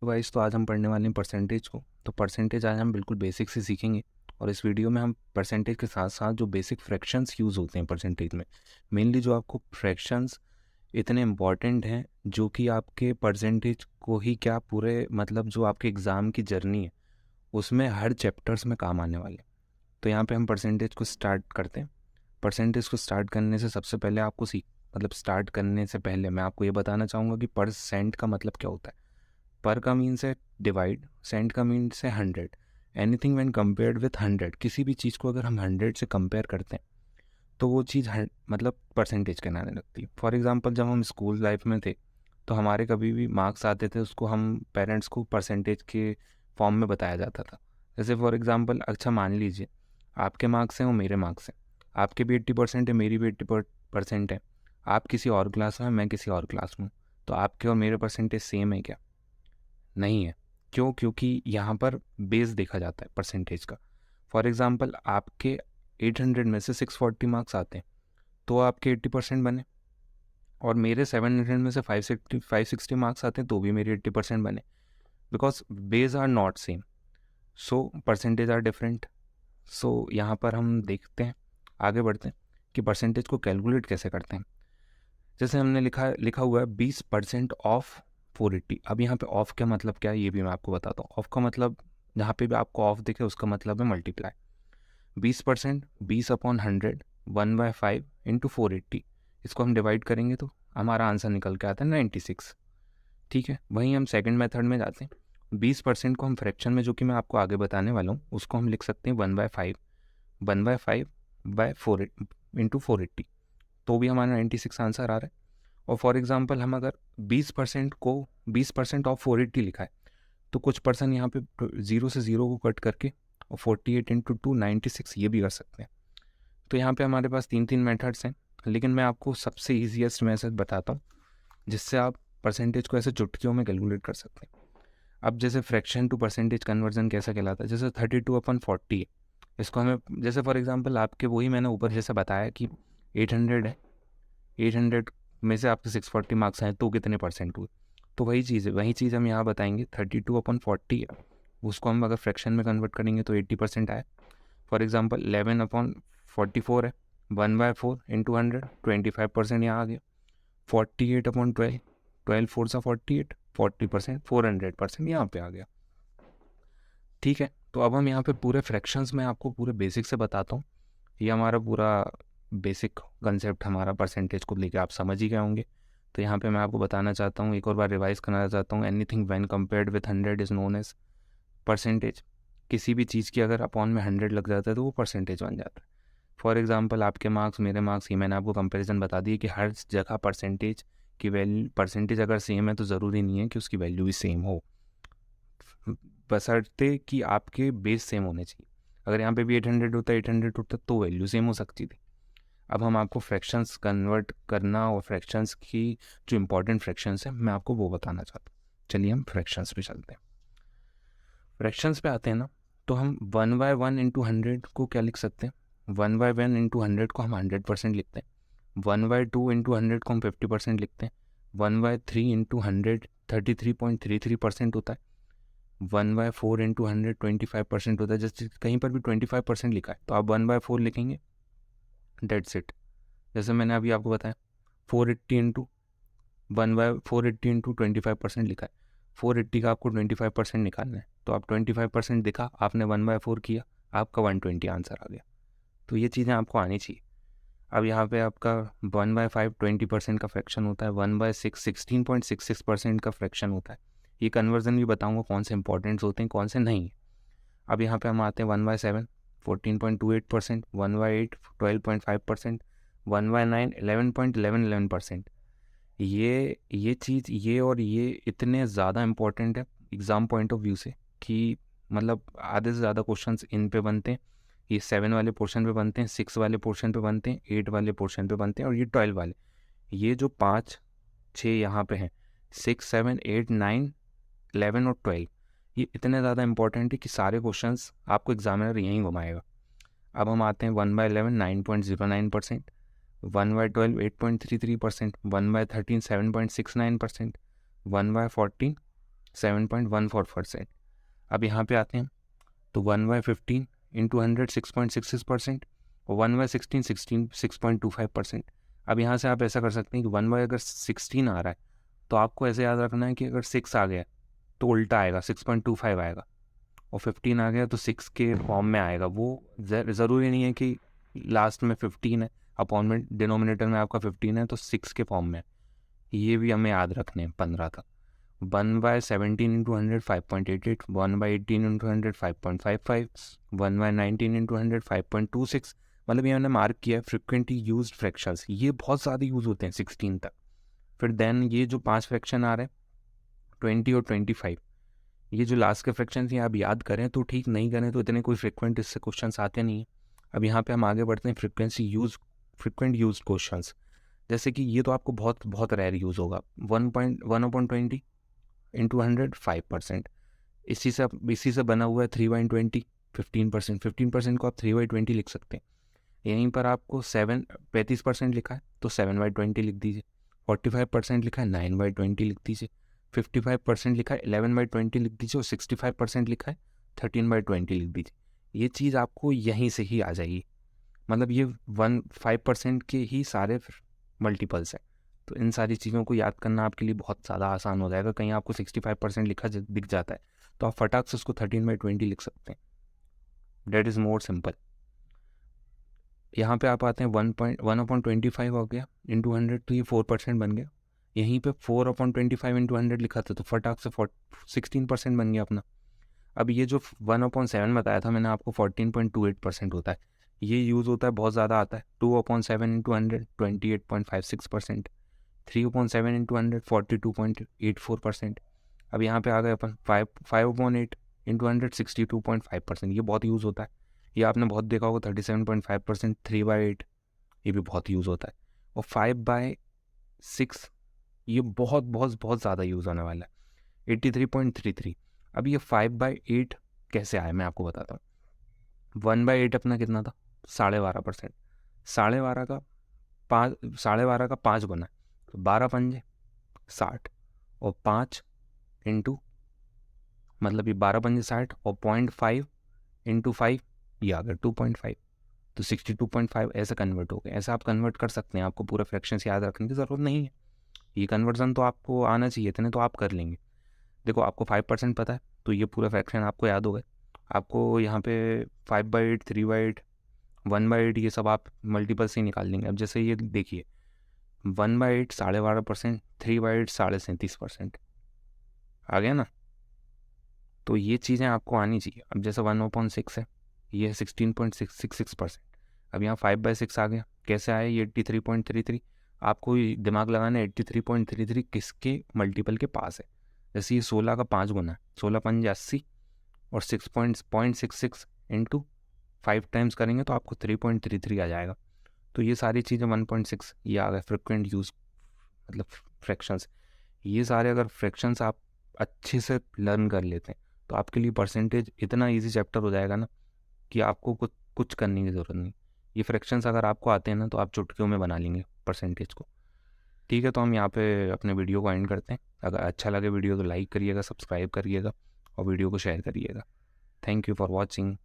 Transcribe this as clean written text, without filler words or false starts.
Wise तो आज हम पढ़ने वाले हैं परसेंटेज को। तो परसेंटेज आज हम बिल्कुल बेसिक से सीखेंगे और इस वीडियो में हम परसेंटेज के साथ साथ जो बेसिक फ्रैक्शंस यूज़ होते हैं परसेंटेज में, मेनली जो आपको फ्रैक्शंस इतने इम्पॉर्टेंट हैं जो कि आपके परसेंटेज को ही क्या पूरे मतलब जो आपके एग्ज़ाम की जर्नी है उसमें हर चैप्टर्स में काम आने वाले हैं। तो यहाँ पे हम परसेंटेज को स्टार्ट करते हैं। परसेंटेज को स्टार्ट करने से सबसे पहले आपको स्टार्ट करने से पहले मैं आपको ये बताना चाहूँगा कि परसेंट का मतलब क्या होता है। पर का मीन्स है डिवाइड, सेंट का मीन्स है 100। एनीथिंग व्हेन कंपेयर्ड विथ 100, किसी भी चीज़ को अगर हम 100 से कंपेयर करते हैं तो वो चीज़ मतलब परसेंटेज कहलाने लगती है। फॉर एग्जांपल जब हम स्कूल लाइफ में थे तो हमारे कभी भी मार्क्स आते थे उसको हम पेरेंट्स को परसेंटेज के फॉर्म में बताया जाता था। जैसे फॉर एग्जांपल अच्छा मान लीजिए आपके मार्क्स हैं और मेरे मार्क्स हैं, आपके भी 80% है, मेरी भी 80% है। आप किसी और क्लास में हैं, मैं किसी और क्लास में हूँ, तो आपके और मेरे परसेंटेज सेम है क्या? नहीं है। क्यों? क्योंकि यहाँ पर बेस देखा जाता है परसेंटेज का। फॉर एग्जांपल आपके 800 में से 640 मार्क्स आते हैं तो आपके 80% बने, और मेरे 700 में से 560 मार्क्स आते हैं तो भी मेरे 80% बने, because base are not same, so percentage are different. So यहाँ पर हम देखते हैं, आगे बढ़ते हैं कि परसेंटेज को कैलकुलेट कैसे करते हैं। जैसे हमने लिखा लिखा हुआ है 20% ऑफ 480। अब यहाँ पे ऑफ का मतलब क्या है ये भी मैं आपको बताता हूँ। ऑफ का मतलब जहाँ पे भी आपको ऑफ दिखे उसका मतलब है मल्टीप्लाई। 20%, 20/100, 1/5 इंटू 480। इसको हम डिवाइड करेंगे तो हमारा आंसर निकल के आता है 96। ठीक है, वहीं हम सेकंड मेथड में जाते हैं। 20% को हम फ्रैक्शन में, जो कि मैं आपको आगे बताने वाला हूँ, उसको हम लिख सकते हैं 1/5, 1/5/4 इंटू 480, तो भी हमारा 96 आंसर आ रहा है। और फॉर एग्जांपल हम अगर 20% ऑफ 480 लिखा है तो कुछ पर्सन यहाँ पे 0 से 0 को कट करके और 48 इंटू 2 96 ये भी कर सकते हैं। तो यहाँ पे हमारे पास 3 मेथड्स हैं, लेकिन मैं आपको सबसे ईजीएस्ट मेथड बताता हूँ जिससे आप परसेंटेज को ऐसे चुटकियों में कैलकुलेट कर सकते हैं। अब जैसे फ्रैक्शन टू परसेंटेज कन्वर्जन कैसा कहलाता है, जैसे 32/40 है, इसको हमें, जैसे फॉर एग्जांपल आपके वही मैंने ऊपर जैसे बताया कि 800 है, 800 में से आपके 640 मार्क्स आए तो कितने परसेंट हुए, तो वही चीज़ है, वही चीज़ हम यहाँ बताएंगे। 32/40 है, उसको हम अगर फ्रैक्शन में कन्वर्ट करेंगे तो 80% आए। फॉर एग्जांपल 11/44 है, 1/4 इंटू 100, 25% यहाँ आ गया। 48/12, 12 4 सा 48, 40%, 400% यहाँ पे आ गया। ठीक है, तो अब हम यहाँ पे पूरे फ्रैक्शंस में आपको पूरे बेसिक से बताता हूँ। ये हमारा पूरा बेसिक कंसेप्ट हमारा परसेंटेज को लेके आप समझ ही गए होंगे। तो यहाँ पे मैं आपको बताना चाहता हूँ, एक और बार रिवाइज करना चाहता हूँ, anything when compared with 100 is known as percentage. किसी भी चीज़ की अगर अपॉन में 100 लग जाता है तो वो परसेंटेज बन जाता है। फॉर एग्जांपल आपके मार्क्स मेरे मार्क्स, ये मैंने आपको कंपैरिजन बता दी कि हर जगह परसेंटेज की वैल्यू, परसेंटेज अगर सेम है तो ज़रूरी नहीं है कि उसकी वैल्यू भी सेम हो, बशर्ते कि आपके बेस सेम होने चाहिए। अगर यहाँ पे भी 800 होता तो वैल्यू सेम हो सकती थी। अब हम आपको फ्रैक्शंस कन्वर्ट करना और फ्रैक्शंस की जो इंपॉर्टेंट फ्रैक्शंस हैं मैं आपको वो बताना चाहता हूँ। चलिए हम फ्रैक्शंस पे चलते हैं। फ्रैक्शंस पे आते हैं ना, तो हम 1/1 इंटू 100 को क्या लिख सकते हैं? 1/1 इंटू 100 को हम 100% लिखते हैं। 1/2 इंटू 100 को हम 50% लिखते हैं। 1/3 इंटू 100 33.33% होता है। 1/4 इंटू 100 25% होता है। जैसे कहीं पर भी 25% लिखा है तो आप 1/4 लिखेंगे, डेट्स इट। जैसे मैंने अभी आपको बताया 480 इंटू 480 इंटू 25% लिखा है, 480 का आपको 25% निकालना है, तो आप 25% दिखा, आपने 1/4 किया, आपका 120 आंसर आ गया। तो ये चीज़ें आपको आनी चाहिए। अब यहाँ पे आपका 1/5 20% का फ्रैक्शन होता है, 1/6 16.66% का फ्रैक्शन होता है। ये कन्वर्जन भी बताऊंगा कौन से इंपॉर्टेंट्स होते हैं कौन से नहीं। अब यहाँ पे हम आते हैं 1/7 14.28%, 1/8 12.5%, 1/9 11.11%। ये चीज़, ये और ये इतने ज़्यादा इम्पोर्टेंट है एग्ज़ाम पॉइंट ऑफ व्यू से कि मतलब आधे से ज़्यादा क्वेश्चंस इन पे बनते हैं। ये 7 वाले पोर्शन पे बनते हैं, 6 वाले पोर्शन पे बनते हैं, 8 वाले पोर्शन पे बनते हैं, और ये 12 वाले, ये जो 5 6 यहाँ पे हैं, 6 7 8 9 11 और 12, ये इतने ज़्यादा इंपॉर्टेंट है कि सारे क्वेश्चंस आपको एग्जामिनर यहीं घुमाएगा। अब हम आते हैं 1/11 9.09%, 1/12 8.33%, 1/13 7.69%, 1/14 7.14%। अब यहाँ पे आते हैं तो 1/15 इंटू 100 6.66% और 1/16 6.25%। अब यहाँ से आप ऐसा कर सकते हैं कि 1 बाय अगर 16 आ रहा है तो आपको ऐसे याद रखना है कि अगर 6 आ गया तो उल्टा आएगा 6.25 आएगा, और 15 आ गया तो 6 के फॉर्म में आएगा। वो ज़रूरी नहीं है कि लास्ट में 15 है, अपॉन में डिनोमिनेटर में आपका 15 है तो 6 के फॉर्म में, ये भी हमें याद रखने हैं 15 तक। 1/17 इंटू 100 5.88, 1/18 इंटू 100 5.55, 1/19 इंटू 100 5.26। मतलब ये मैंने मार्क किया है फ्रिक्वेंटली यूज्ड फ्रैक्शंस, ये बहुत ज़्यादा यूज़ होते हैं 16 तक। फिर देन ये जो 5 फ्रैक्शन आ रहे हैं 20 और 25, ये जो लास्ट के फ्रैक्शन हैं आप याद करें तो ठीक, नहीं करें तो इतने कोई फ्रिक्वेंट इससे क्वेश्चन आते नहीं हैं। अब यहाँ पे हम आगे बढ़ते हैं फ्रिक्वेंट यूज क्वेश्चंस। जैसे कि ये तो आपको बहुत बहुत रेयर यूज़ होगा, 1/20 इंटू 100 5%। इसी से बना हुआ है 3/20 15%। 15% को आप 3/20 लिख सकते हैं। यहीं पर आपको 35% लिखा है तो 7/20 लिख दीजिए, 45% लिखा है 9/20 लिख दीजिए, 55% लिखा है 11/20 लिख दीजिए, और 65% लिखा है 13/20 लिख दीजिए। ये चीज़ आपको यहीं से ही आ जाएगी, मतलब ये 5% के ही सारे मल्टीपल्स हैं। तो इन सारी चीज़ों को याद करना आपके लिए बहुत ज़्यादा आसान हो जाएगा। कहीं आपको 65% लिखा दिख जाता है तो आप फटाक से उसको 13/20 लिख सकते हैं। That is more simple. यहाँ पे आप आते हैं 1/25 हो गया इंटू 100 तो ये 4% बन गया। यहीं पे 4/25 इंटू 100 लिखा था तो फटाक से 16% बन गया अपना। अब ये जो 1/7 बताया था मैंने आपको 14.28% होता है, ये यूज़ होता है, बहुत ज़्यादा आता है। 2/7 इंटू 100 28.56%, 3/7 इंटू 100 42.84%। अब यहाँ पे आ गए अपन 5/8 इंटू 100 62.5%, ये बहुत यूज़ होता है। ये आपने बहुत देखा होगा 37.5%, 3/8 ये भी बहुत यूज़ होता है, और 5/6 ये बहुत बहुत बहुत ज़्यादा यूज़ होने वाला है 83.33। अब ये 5/8 कैसे आया मैं आपको बताता हूँ। 1/8 अपना कितना था 12.5%, 12.5 का 5 गुना है तो 12×5 = 60, और 5 इंटू मतलब ये 12×5 = 60, और 0.5 इंटू 5 ये आ गया 2.5, तो 62.5 ऐसे कन्वर्ट हो गए। ऐसा आप कन्वर्ट कर सकते हैं, आपको पूरा फ्रैक्शंस याद रखने की ज़रूरत नहीं है। ये कन्वर्जन तो आपको आना चाहिए इतने तो आप कर लेंगे। देखो आपको 5% पता है तो ये पूरा फ्रैक्शन आपको याद हो गए। आपको यहाँ पे 5/8 3/8 1/8 ये सब आप मल्टीपल से ही निकाल लेंगे। अब जैसे ये देखिए 1/8 12.5%, 3/8 37.37% आ गया ना, तो ये चीज़ें आपको आनी चाहिए। अब जैसे 1/6 है ये है 16.66%। अब यहाँ 5/6 आ गया, कैसे आया ये 83.33। आपको दिमाग लगाना है 83.33 किसके मल्टीपल के पास है। जैसे ये 16 का 5 गुना है, 16×5 = 80, और 6.66 इंटू 5 टाइम्स करेंगे तो आपको 3.33 आ जाएगा। तो ये सारी चीज़ें 1/6 ये आ गए फ्रिक्वेंट यूज़ मतलब फ्रैक्शंस। ये सारे अगर फ्रैक्शंस आप अच्छे से लर्न कर लेते हैं तो आपके लिए परसेंटेज इतना इजी चैप्टर हो जाएगा ना कि आपको कुछ करने की ज़रूरत नहीं। ये फ्रैक्शंस अगर आपको आते हैं ना तो आप चुटकियों में बना लेंगे परसेंटेज को। ठीक है, तो हम यहाँ पे अपने वीडियो को एंड करते हैं। अगर अच्छा लगे वीडियो तो लाइक करिएगा, सब्सक्राइब करिएगा और वीडियो को शेयर करिएगा। Thank you for watching.